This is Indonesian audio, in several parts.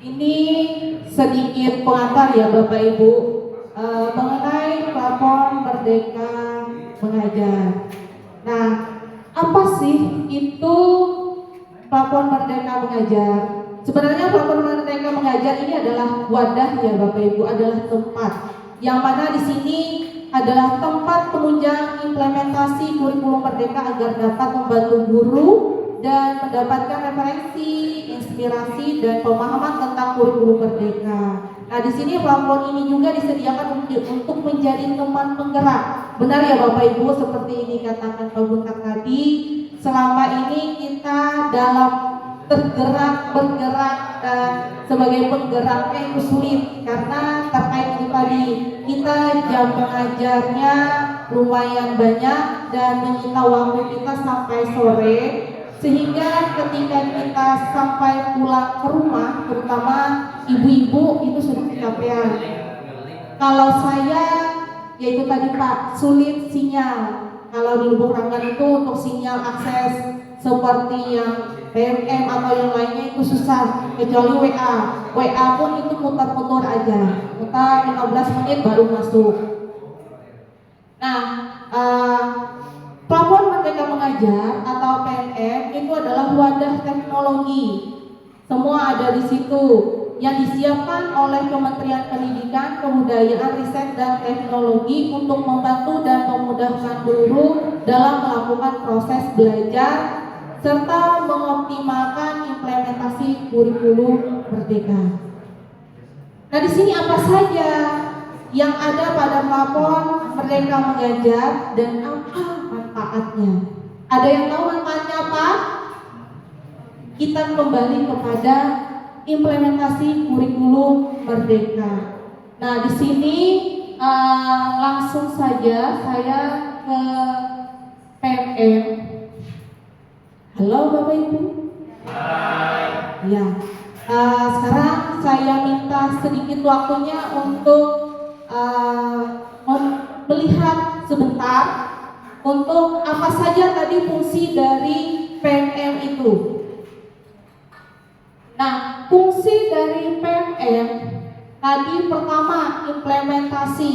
Ini sedikit pengantar ya Bapak Ibu mengenai platform Merdeka Mengajar. Nah, apa sih itu platform Merdeka Mengajar? Sebenarnya platform Merdeka Mengajar ini adalah wadah ya Bapak Ibu, adalah tempat yang mana di sini adalah tempat penunjang implementasi kurikulum Merdeka agar dapat membantu guru dan mendapatkan referensi, inspirasi dan pemahaman tentang kurikulum Merdeka. Nah, di sini platform ini juga disediakan untuk menjadi teman penggerak. Benar ya Bapak Ibu, seperti ini katakan Pak Bungkat tadi, selama ini kita dalam bergerak dan sebagai penggeraknya itu sulit karena terkait itu tadi kita jam mengajarnya lumayan banyak dan menyita waktu kita sampai sore, sehingga ketika kita sampai pulang ke rumah, terutama ibu-ibu itu sudah kecapean. Kalau saya, yaitu tadi Pak, sulit sinyal. Kalau di Lubuk Ranggan itu untuk sinyal akses seperti yang PMM atau yang lainnya itu susah, kecuali WA. WA pun itu muter-muter aja, muter 15 menit baru masuk. Nah, platform Merdeka Mengajar atau PMM itu adalah wadah teknologi. Semua ada di situ yang disiapkan oleh Kementerian Pendidikan, Kebudayaan, Riset dan Teknologi untuk membantu dan memudahkan guru dalam melakukan proses belajar serta mengoptimalkan implementasi kurikulum Merdeka. Nah, di sini apa saja yang ada pada platform Merdeka Mengajar dan apa manfaatnya? Ada yang tahu manfaatnya apa? Kita kembali kepada implementasi kurikulum Merdeka. Nah, di sini langsung saja saya ke PMM. Halo Bapak Ibu. Hai. Ya. Sekarang saya minta sedikit waktunya untuk melihat sebentar untuk apa saja tadi fungsi dari PMM itu. Nah, fungsi dari PMM tadi pertama implementasi.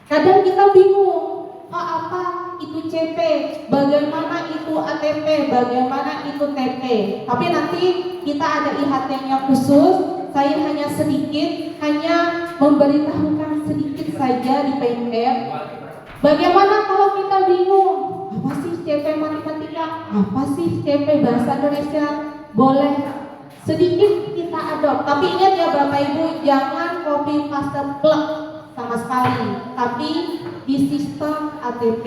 Kadang kita bingung, apa itu CP, bagaimana itu ATP, bagaimana itu TP. Tapi nanti kita ada IHT-nya khusus. Saya hanya sedikit, hanya memberitahukan sedikit saja di PMM. Bagaimana kalau kita bingung, apa sih CP matematika, apa sih CP bahasa Indonesia? Boleh sedikit kita adopt, tapi ingat ya Bapak Ibu, jangan copy paste plug sama sekali, tapi di sistem ATP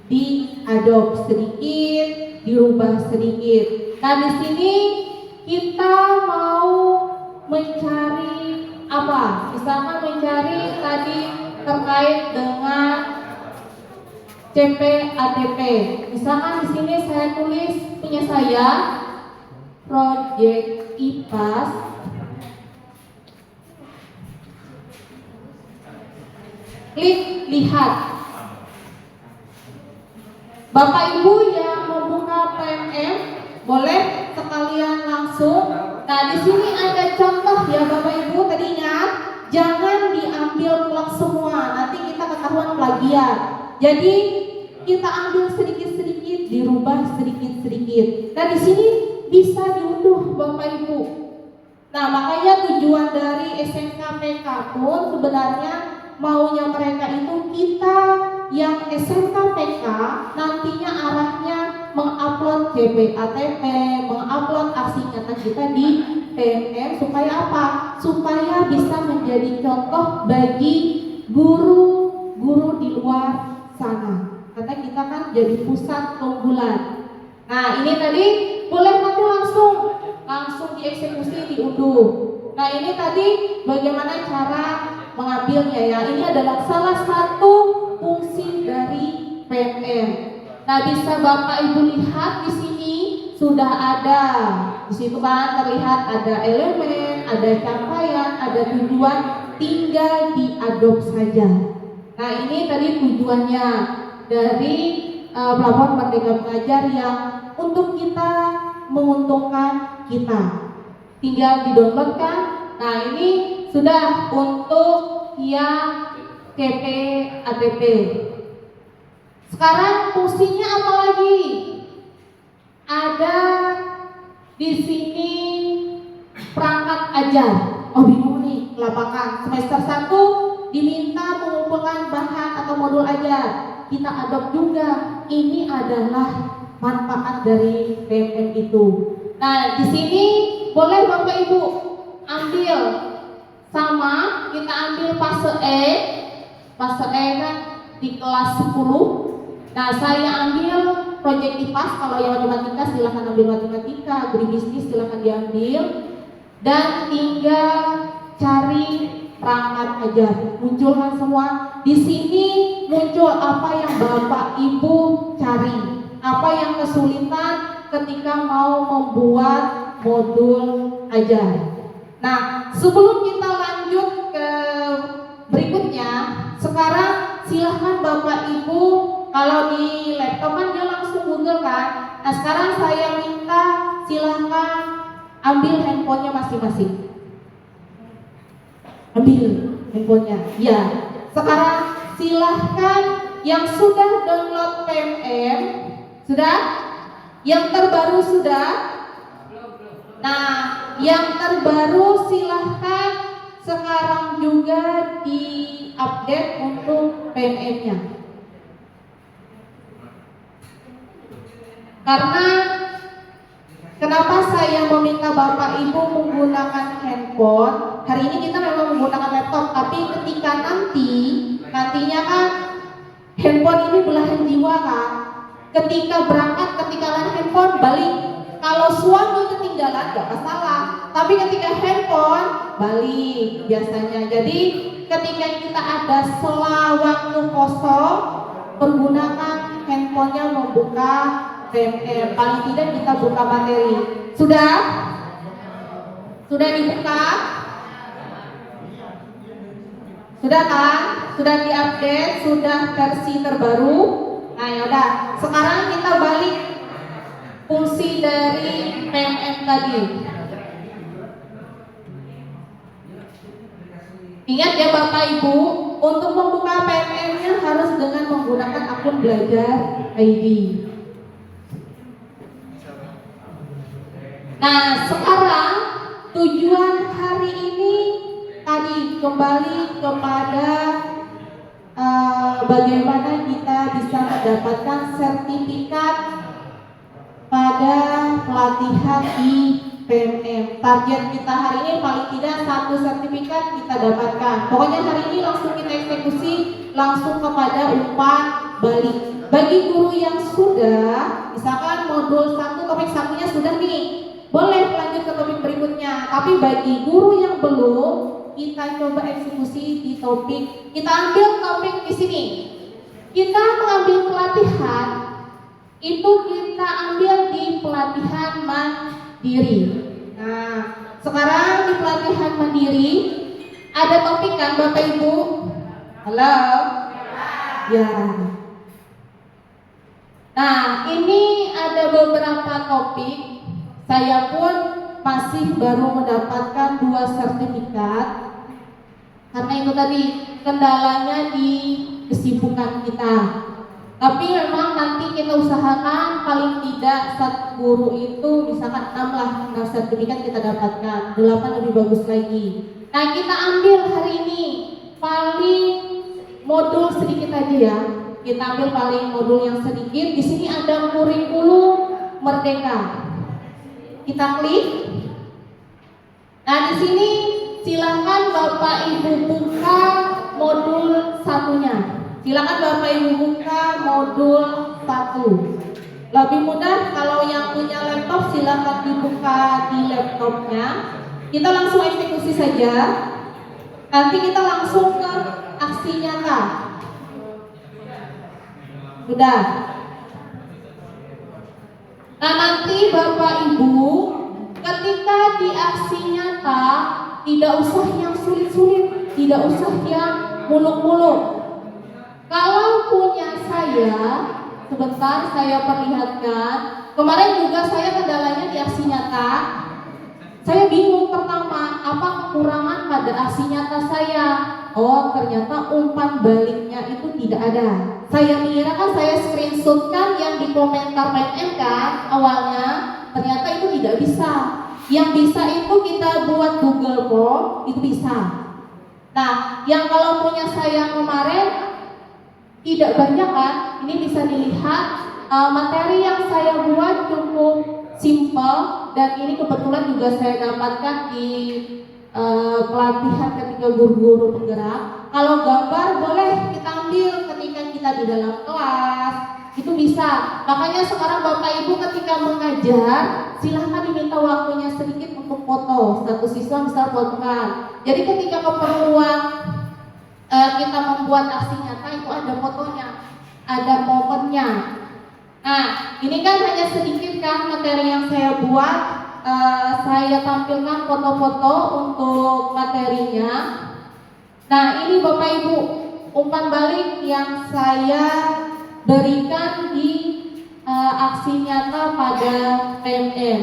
di adopt sedikit, dirubah sedikit. Nah, di sini kita mau mencari apa? Misalkan mencari tadi terkait dengan CP ATP. Misalkan di sini saya tulis punya saya Project IPAS klik lihat. Bapak Ibu yang membuka PMM boleh sekalian langsung. Nah, di sini ada contoh ya Bapak Ibu, tadi ingat jangan diambil plug semua, nanti kita ketahuan plagiat. Jadi kita ambil sedikit-sedikit, dirubah sedikit-sedikit. Nah, di sini bisa diunduh Bapak Ibu. Nah, makanya tujuan dari SMKPK pun sebenarnya maunya mereka itu kita yang SMKPK nantinya arahnya mengupload CPATP, mengupload aksi nyata kita di PMM supaya apa? Supaya bisa menjadi contoh bagi guru-guru di luar sana. Karena kita kan jadi pusat keunggulan. Nah, ini tadi boleh nanti langsung dieksekusi, diunduh. Nah, ini tadi bagaimana cara mengambilnya ya. Ini adalah salah satu fungsi dari PMM. Nah, bisa Bapak Ibu lihat di sini sudah ada. Di situ kan terlihat ada elemen, ada capaian, ada tujuan, tinggal diadop saja. Nah, ini tadi tujuannya dari platform Merdeka Mengajar yang untuk kita menguntungkan kita. tinggal di-download kan. Nah, ini sudah untuk yang CP ATP. Sekarang fungsinya apa lagi? Ada di sini perangkat ajar. Oh, bingung nih, lapangan semester 1 diminta mengumpulkan bahan atau modul ajar. Kita adopt juga. Ini adalah manfaat dari PMM itu. Nah, di sini boleh Bapak Ibu ambil sama, kita ambil fase E. Fase E kan di kelas 10. Nah, saya ambil project IPAS. Kalau yang matematika silahkan ambil matematika, agribisnis silahkan diambil. Dan tinggal cari perangkat ajar. Munculkan semua. Di sini muncul apa yang Bapak Ibu cari. Apa yang kesulitan ketika mau membuat modul ajar. Nah, sebelum kita lanjut ke berikutnya, sekarang silahkan Bapak Ibu, kalau di laptop kan dia langsung Google kan. Nah, sekarang saya minta silahkan ambil handphonenya masing-masing. Ambil handphonenya. Ya. Sekarang silahkan yang sudah download PMM, sudah? Yang terbaru sudah? Nah, yang terbaru silahkan sekarang juga di-update untuk PMM-nya. Karena kenapa saya meminta Bapak Ibu menggunakan handphone? Hari ini kita memang menggunakan laptop, tapi ketika nantinya kan handphone ini belahan jiwa kan. Ketika berangkat, ketinggalan handphone, balik. Kalau suami ketinggalan gak masalah, tapi ketika handphone balik biasanya. Jadi ketika kita ada sela waktu kosong, pergunakan handphonenya membuka PMM. Paling tidak kita buka materi. Sudah? Sudah dibuka? Sudah kan? Sudah diupdate? Sudah versi terbaru? Nah, yaudah. Sekarang kita balik fungsi dari PMM tadi. Ingat ya Bapak Ibu, untuk membuka PMM-nya harus dengan menggunakan akun Belajar ID. Nah, sekarang tujuan hari ini tadi kembali kepada bagaimana kita bisa mendapatkan sertifikat pada pelatihan di PMM. Target kita hari ini paling tidak 1 sertifikat kita dapatkan. Pokoknya hari ini langsung kita eksekusi, langsung kepada umpan balik. Bagi guru yang sudah, misalkan modul 1 topik 1-nya sudah nih, boleh lanjut ke topik berikutnya. Tapi bagi guru yang belum, kita coba eksekusi di topik. Kita ambil topik di sini. Kita mengambil pelatihan, itu kita ambil di pelatihan mandiri. Nah, sekarang di pelatihan mandiri ada topik kan Bapak Ibu? Halo? Ya. Nah, ini ada beberapa topik. Saya pun masih baru mendapatkan 2 sertifikat. Karena itu tadi kendalanya di kesibukan kita. Tapi memang nanti kita usahakan paling tidak 1 guru itu misalkan 6 sertifikat kita dapatkan, 8 lebih bagus lagi. Nah, kita ambil hari ini paling modul sedikit aja ya. Kita ambil paling modul yang sedikit. Di sini ada kurikulum merdeka. Kita klik. Nah, di sini silakan Bapak Ibu buka modul 1-nya. Silakan Bapak Ibu buka modul 1. Lebih mudah kalau yang punya laptop silakan dibuka di laptopnya. Kita langsung eksekusi saja. Nanti kita langsung ke aksi nyata. Sudah. Nah, nanti Bapak Ibu ketika di aksi nyata tidak usah yang sulit-sulit, tidak usah yang muluk-muluk. Kalau punya saya, sebentar saya perlihatkan. Kemarin juga saya kendalanya di aksi nyata. Saya bingung pertama, apa kekurangan pada aksi nyata saya? Oh, ternyata umpan baliknya itu tidak ada. Saya mengira kan saya screenshotkan yang di komentar PNM kan awalnya, ternyata itu tidak bisa. Yang bisa itu kita buat Google Form, itu bisa. Nah, yang kalau punya saya kemarin tidak banyak kan, ini bisa dilihat materi yang saya buat cukup simple dan ini kebetulan juga saya dapatkan di pelatihan ketika guru-guru penggerak. Kalau gambar boleh kita ambil ketika kita di dalam kelas, itu bisa. Makanya sekarang Bapak Ibu ketika mengajar silahkan diminta waktunya sedikit untuk foto. Satu siswa bisa fotokan. Jadi ketika keperluan kita membuat aksi nyata itu ada fotonya, ada momennya. Nah, ini kan hanya sedikit kan materi yang saya buat. Saya tampilkan foto-foto untuk materinya. Nah, ini Bapak Ibu umpan balik yang saya berikan di aksi nyata pada PMM.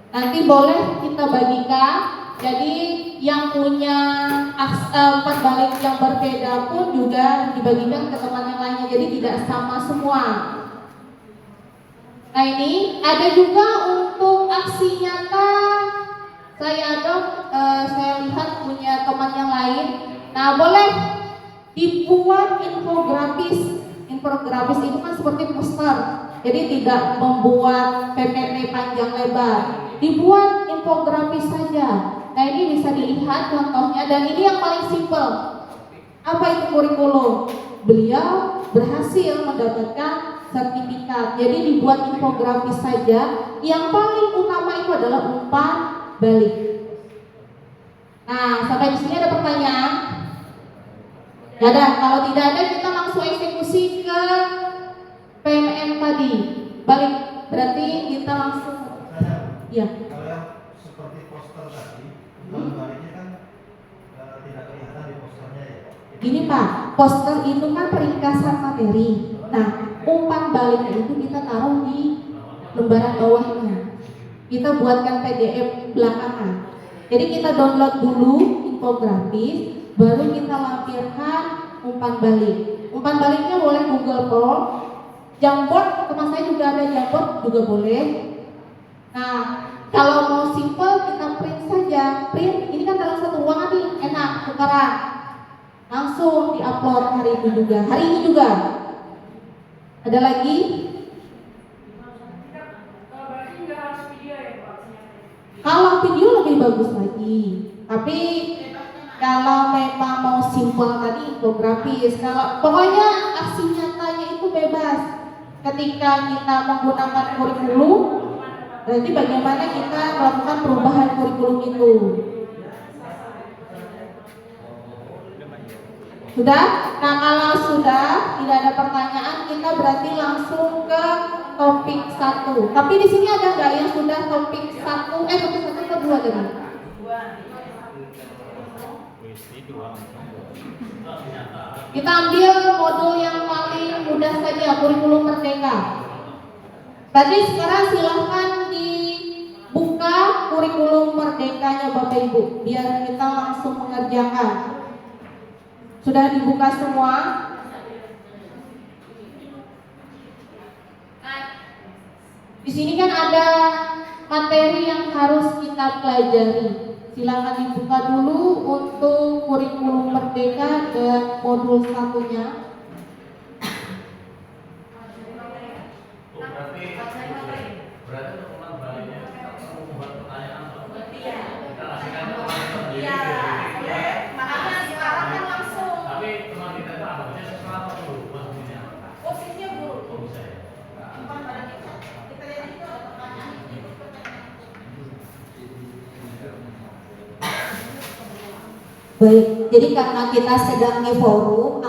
Nanti boleh kita bagikan. Jadi yang punya umpan balik yang berbeda pun juga dibagikan ke teman yang lainnya. Jadi tidak sama semua. Nah, ini ada juga untuk aksi nyata. Saya lihat punya teman yang lain. Nah, boleh dibuat infografis. Infografis itu kan seperti poster. Jadi tidak membuat PPT panjang lebar. Dibuat infografis saja. Nah, ini bisa dilihat contohnya dan ini yang paling simpel. Apa itu kurikulum? Beliau berhasil mendapatkan sertifikat. Jadi dibuat infografis saja. Yang paling utama itu adalah umpan balik. Nah, sampai di sini ada pertanyaan? Tidak ada. Kalau tidak ada, kita langsung eksekusi ke PMM tadi. Balik. Berarti kita langsung. Ya. Kalau yang seperti poster tadi, baliknya kan tidak kelihatan di posternya ya. Gini Pak, poster itu kan peringkasan materi. Nah, umpan baliknya itu kita taruh di lembaran bawahnya. Kita buatkan PDF belakangan. Jadi kita download dulu infografis, baru kita lampirkan umpan balik. Umpan baliknya boleh Google Form, Jamboard, teman saya juga ada Jamboard juga boleh. Nah, kalau mau simple kita print saja. Print, ini kan dalam satu ruangan nih, enak, tukaran. Langsung diupload hari itu juga. Hari ini juga. Ada lagi? Kalau video lebih bagus lagi. Tapi kalau memang mau simple tadi infografis. Kalau pokoknya aksi nyatanya itu bebas. Ketika kita menggunakan kurikulum, berarti bagaimana kita melakukan perubahan kurikulum itu. Sudah? Nah, kalau sudah tidak ada pertanyaan, kita berarti langsung ke topik 1. Tapi di sini ada nggak yang sudah topik 1? Topik 1 atau 2 tadi? Kita ambil modul yang paling mudah saja, kurikulum merdeka. Tadi sekarang silahkan dibuka kurikulum merdekanya Bapak Ibu, biar kita langsung mengerjakan. Sudah dibuka semua? Di sini kan ada materi yang harus kita pelajari. Silakan dibuka dulu untuk kurikulum merdeka dan modul 1-nya. Baik, jadi karena kita sedang di forum,